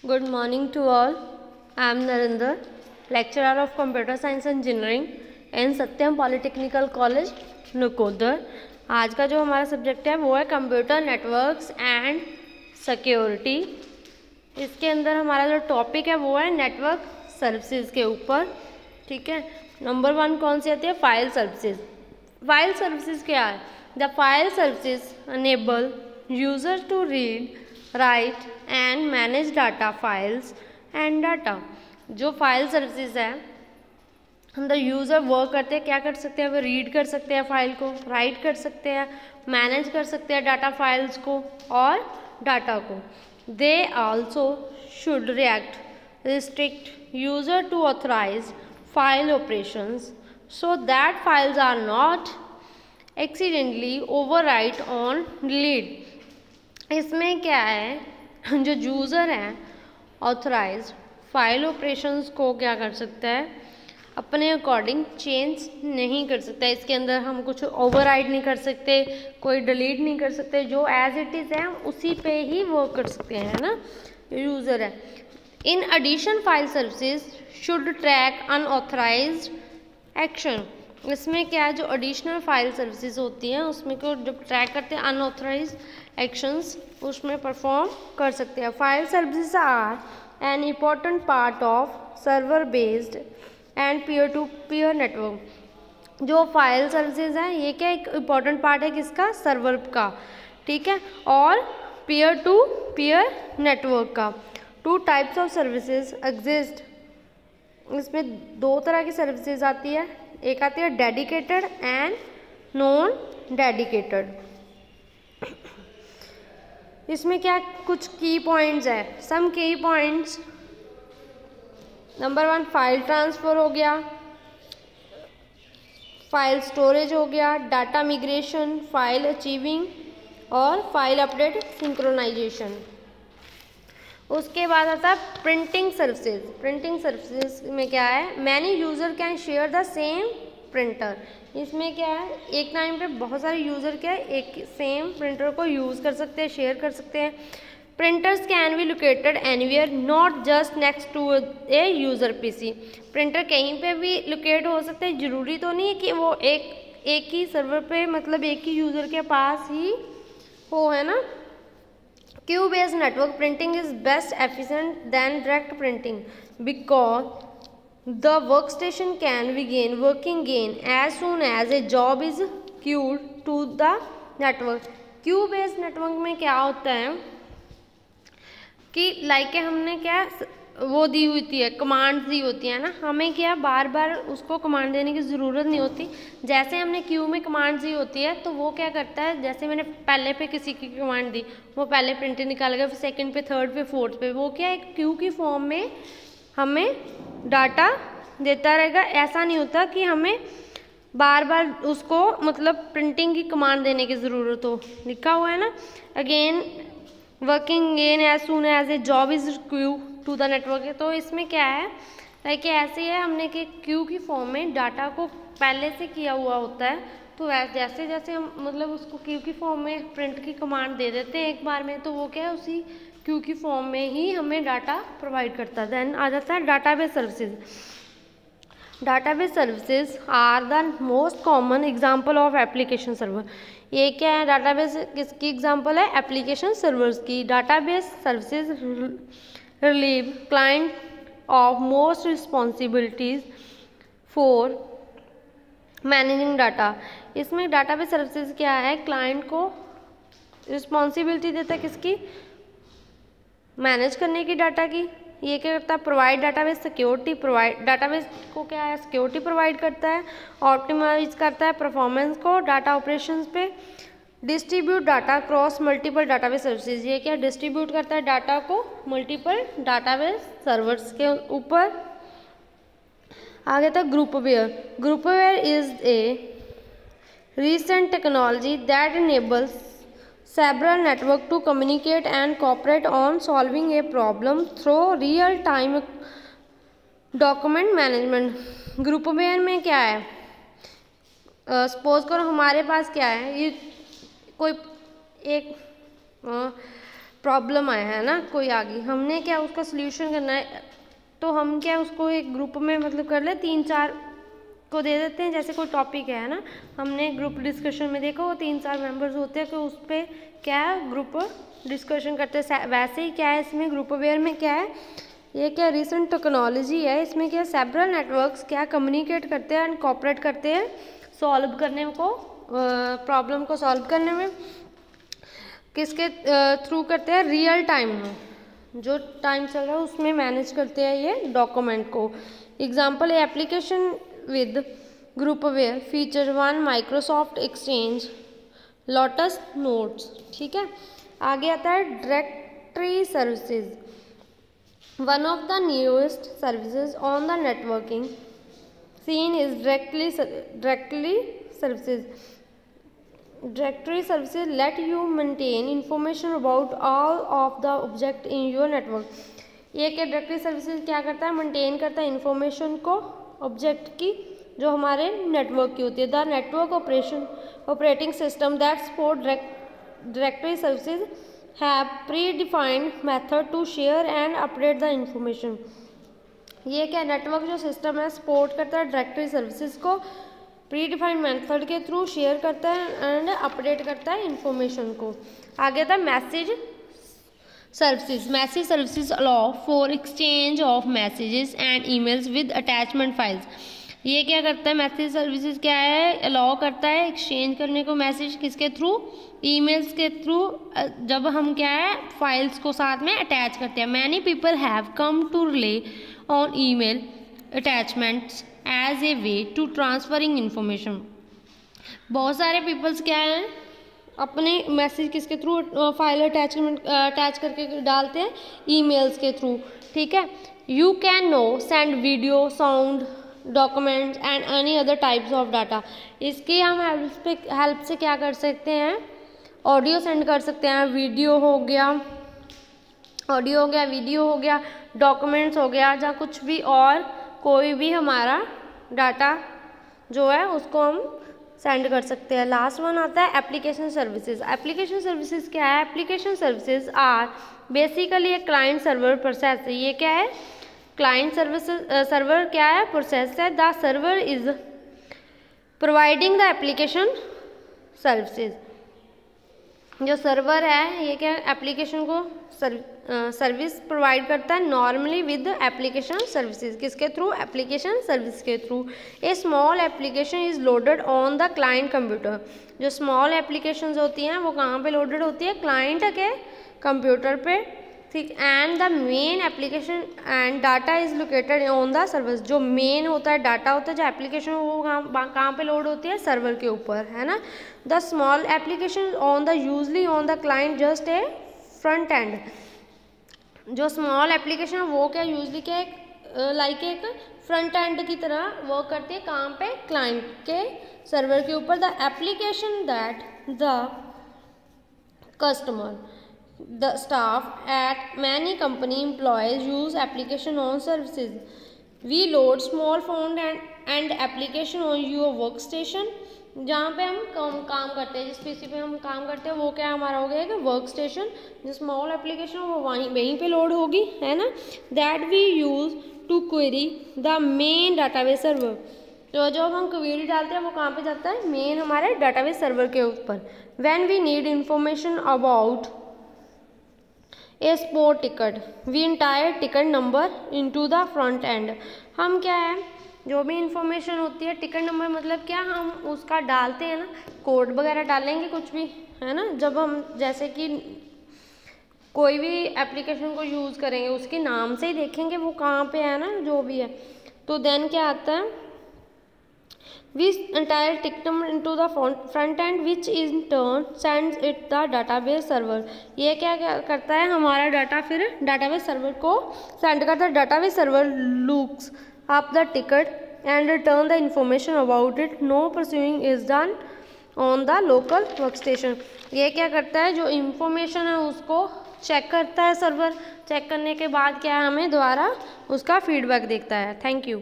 Good morning to all. I am Narendra, lecturer of Computer Science Engineering in Satyam Polytechnical College, Nakodar. आज का जो हमारा subject है वो है कंप्यूटर नेटवर्क्स एंड सिक्योरिटी। इसके अंदर हमारा जो टॉपिक है वो है नेटवर्क सर्विसेज के ऊपर। ठीक है, नंबर 1 कौन सी आती है? File services. फाइल सर्विसेज क्या है? The file services enable user to read, write and manage data files and data. जो फाइल सर्विसेज है अंदर यूज़र वर्क करते हैं, क्या कर सकते हैं? वो रीड कर सकते हैं फाइल को, राइट कर सकते हैं, मैनेज कर सकते हैं डाटा फाइल्स को और डाटा को। They also should react restrict user to authorize file operations so that files are not accidentally overwrite on delete. इसमें क्या है, जो यूज़र हैं ऑथराइज फाइल ऑपरेशंस को क्या कर सकता है? अपने अकॉर्डिंग चेंज नहीं कर सकता। इसके अंदर हम कुछ ओवरराइड नहीं कर सकते, कोई डिलीट नहीं कर सकते, जो एज इट इज़ है उसी पे ही वर्क कर सकते हैं ना यूज़र है। In addition file services should track unauthorized action. इसमें क्या है, जो एडिशनल फाइल सर्विसेज होती हैं उसमें को जब ट्रैक करते हैं अनऑथराइज्ड एक्शंस उसमें परफॉर्म कर सकते हैं। File services are an important part of server based and peer to peer network. जो फाइल सर्विसेज है ये क्या एक इम्पॉर्टेंट पार्ट है किसका? सर्वर का। ठीक है, और पीयर टू पीयर नेटवर्क का। 2 टाइप्स ऑफ सर्विसेज एग्जिस्ट। इसमें 2 तरह की सर्विसेज आती है, एक आती है डेडिकेटेड एंड नॉन डेडिकेटेड। इसमें क्या कुछ की पॉइंट्स है, सम की पॉइंट्स। नंबर 1 फाइल ट्रांसफ़र हो गया, फाइल स्टोरेज हो गया, डाटा मिग्रेशन, फाइल अचीविंग और फाइल अपडेट सिंक्रोनाइजेशन। उसके बाद आता है प्रिंटिंग सर्विसेज। प्रिंटिंग सर्विसेज में क्या है, many user can share the same printer. इसमें क्या है, एक टाइम पे बहुत सारे यूज़र क्या है एक सेम प्रिंटर को यूज़ कर सकते हैं, शेयर कर सकते हैं। Printers can be located anywhere not just next to a user PC. Printer कहीं पे भी लोकेट हो सकते हैं, ज़रूरी तो नहीं है कि वो एक ही सर्वर पे मतलब एक ही यूज़र के पास ही हो, है ना। Q based network printing is best efficient then direct printing because the work station can begin working again as soon as a job is queued to the network। Q based network में क्या होता है कि like हमने क्या वो दी हुई है, कमांड दी होती है ना, हमें क्या बार बार उसको कमांड देने की ज़रूरत नहीं होती। जैसे हमने क्यू में कमांड दी होती है तो वो क्या करता है, जैसे मैंने पहले पे किसी की कमांड दी वो पहले प्रिंटर निकालेगा, फिर सेकंड पे, थर्ड पे, फोर्थ पे, वो क्या एक क्यू की फॉर्म में हमें डाटा देता रहेगा। ऐसा नहीं होता कि हमें बार बार उसको मतलब प्रिंटिंग की कमांड देने की ज़रूरत हो। लिखा हुआ है ना, again working again as soon as a job is queue to the network. तो इसमें क्या है लाइक ऐसे ही है, हमने कि क्यू की फॉर्म में डाटा को पहले से किया हुआ होता है, तो जैसे जैसे हम मतलब उसको क्यू की फॉर्म में प्रिंट की कमांड दे देते हैं एक बार में, तो वो क्या है उसी क्यू की फॉर्म में ही हमें डाटा प्रोवाइड करता है। देन आ जाता है database services. Database services are the most common example of application server. ये क्या है, डाटाबेस किसकी एग्जांपल है? एप्लीकेशन सर्वर्स की। Database services relieve client of most responsibilities for managing data. इसमें डाटाबेस सर्विसेज क्या है, क्लाइंट को रिस्पॉन्सिबिलिटी देता है किसकी? मैनेज करने की डाटा की। ये क्या करता है? Provide database security. Provide database को क्या है, सिक्योरिटी प्रोवाइड करता है, ऑप्टिमाइज करता है परफॉर्मेंस को डाटा ऑपरेशंस पे। Distribute data cross multiple database services. ये क्या डिस्ट्रीब्यूट करता है डाटा को मल्टीपल डाटाबेस सर्वर्स के ऊपर। आगे तक groupware. Groupware is a recent technology that enables several networks to communicate and cooperate on solving a problem through real-time document management। Groupware में क्या है, सपोज करो हमारे पास क्या है, ये कोई एक प्रॉब्लम आया है ना, कोई आ गई, हमने क्या उसका सोल्यूशन करना है, तो हम क्या उसको एक ग्रुप में मतलब कर ले, 3-4 को दे देते हैं। जैसे कोई टॉपिक है ना, हमने ग्रुप डिस्कशन में देखा वो 3-4 मेंबर्स होते हैं, तो उस पर क्या है ग्रुप डिस्कशन करते हैं। वैसे ही क्या है इसमें ग्रुप वेयर में क्या है, ये क्या रिसेंट टेक्नोलॉजी है, इसमें क्या सेवरल नेटवर्क्स क्या कम्युनिकेट करते हैं एंड कोऑपरेट करते हैं सॉल्व करने को, प्रॉब्लम को सॉल्व करने में। किसके थ्रू करते हैं, रियल टाइम में, जो टाइम चल रहा है उसमें मैनेज करते हैं ये डॉक्यूमेंट को। Example application with groupware feature 1 Microsoft Exchange Lotus Notes. ठीक है, आगे आता है directory services, one of the newest services on the networking scene is directory services. Directory services let you maintain information about all of the object in your network। ये क्या directory services क्या करता है, मेंटेन करता है information को object की जो हमारे नेटवर्क की होती है। The network operating system that support directory services have predefined method to share and update the information. ये क्या नेटवर्क जो सिस्टम है सपोर्ट करता है डायरेक्टरी सर्विसेज को, प्री डिफाइंड मेथड के थ्रू शेयर करता है एंड अपडेट करता है इंफॉर्मेशन को। आगे था message services. Message services allow for exchange of messages and emails with attachment files. ये क्या करता है, मैसेज सर्विसेज क्या है, अलाउ करता है एक्सचेंज करने को मैसेज किसके थ्रू, ईमेल्स के थ्रू, जब हम क्या है फाइल्स को साथ में अटैच करते हैं। Many people have come to rely on email attachments as a way to transferring information. बहुत सारे पीपल्स क्या हैं अपने मैसेज किसके थ्रू फाइल अटैच करके डालते हैं, ईमेल्स के थ्रू। ठीक है, you can no send video, sound, documents and any other types of data. इसकी हम हेल्प से क्या कर सकते हैं, ऑडियो सेंड कर सकते हैं, वीडियो हो गया, ऑडियो हो गया, वीडियो हो गया, डॉक्यूमेंट्स हो गया, या कुछ भी और कोई भी हमारा डाटा जो है उसको हम सेंड कर सकते हैं। लास्ट वन आता है एप्लीकेशन सर्विसेज। एप्लीकेशन सर्विसेज क्या है, application services are basically a client server process. ये क्या है, क्लाइंट सर्वर क्या है, प्रोसेस है। The server is providing the application services. जो सर्वर है ये क्या एप्लीकेशन को सर्विस प्रोवाइड करता है नॉर्मली विद एप्लीकेशन सर्विसेज। किसके थ्रू, एप्लीकेशन सर्विस के through. A small application is loaded on the client computer. जो स्मॉल एप्लीकेशंस होती हैं वो कहाँ पे लोडेड होती है, क्लाइंट के कंप्यूटर पे। ठीक, and the main application and data is located on the server. जो मेन होता है डाटा होता है जो एप्लीकेशन वो कहाँ पे लोड होती है, सर्वर के ऊपर, है ना। The small application on the usually on the client just a front end. जो स्मॉल एप्लीकेशन है वो क्या यूजली क्या लाइक एक फ्रंट एंड की तरह वर्क करती है, कहाँ पे, क्लाइंट के सर्वर के ऊपर। The application that the customer the staff at many company employees use application on services. We load small font and application on your workstation। जहाँ पे हम काम करते हैं, जिस पीसी पे हम काम करते हैं वो क्या हमारा हो गया कि वर्क स्टेशन। जो स्मॉल एप्लीकेशन वो वहीं पे लोड होगी, है ना। That we use to query the main database server. तो जब हम क्वेरी डालते हैं वो कहाँ पे जाता है, मेन हमारे डाटाबेस सर्वर के ऊपर। When we need information about a sport ticket we enter ticket number into the front end. हम क्या है जो भी इंफॉर्मेशन होती है, टिकट नंबर मतलब क्या, हम उसका डालते हैं ना, कोड वगैरह डालेंगे कुछ भी, है ना। जब हम जैसे कि कोई भी एप्लीकेशन को यूज़ करेंगे उसके नाम से ही देखेंगे वो कहाँ पे है ना, जो भी है। तो देन क्या आता है, we entire ticket number into the front end which in turn sends it the database server। ये क्या करता है, हमारा डाटा फिर database server को सेंड करता है। database server looks up the ticket and return the information about it। no pursuing is done on the local workstation। ये क्या करता है, जो इंफॉर्मेशन है उसको चेक करता है सर्वर, चेक करने के बाद क्या हमें दोबारा उसका फीडबैक देखता है। Thank you.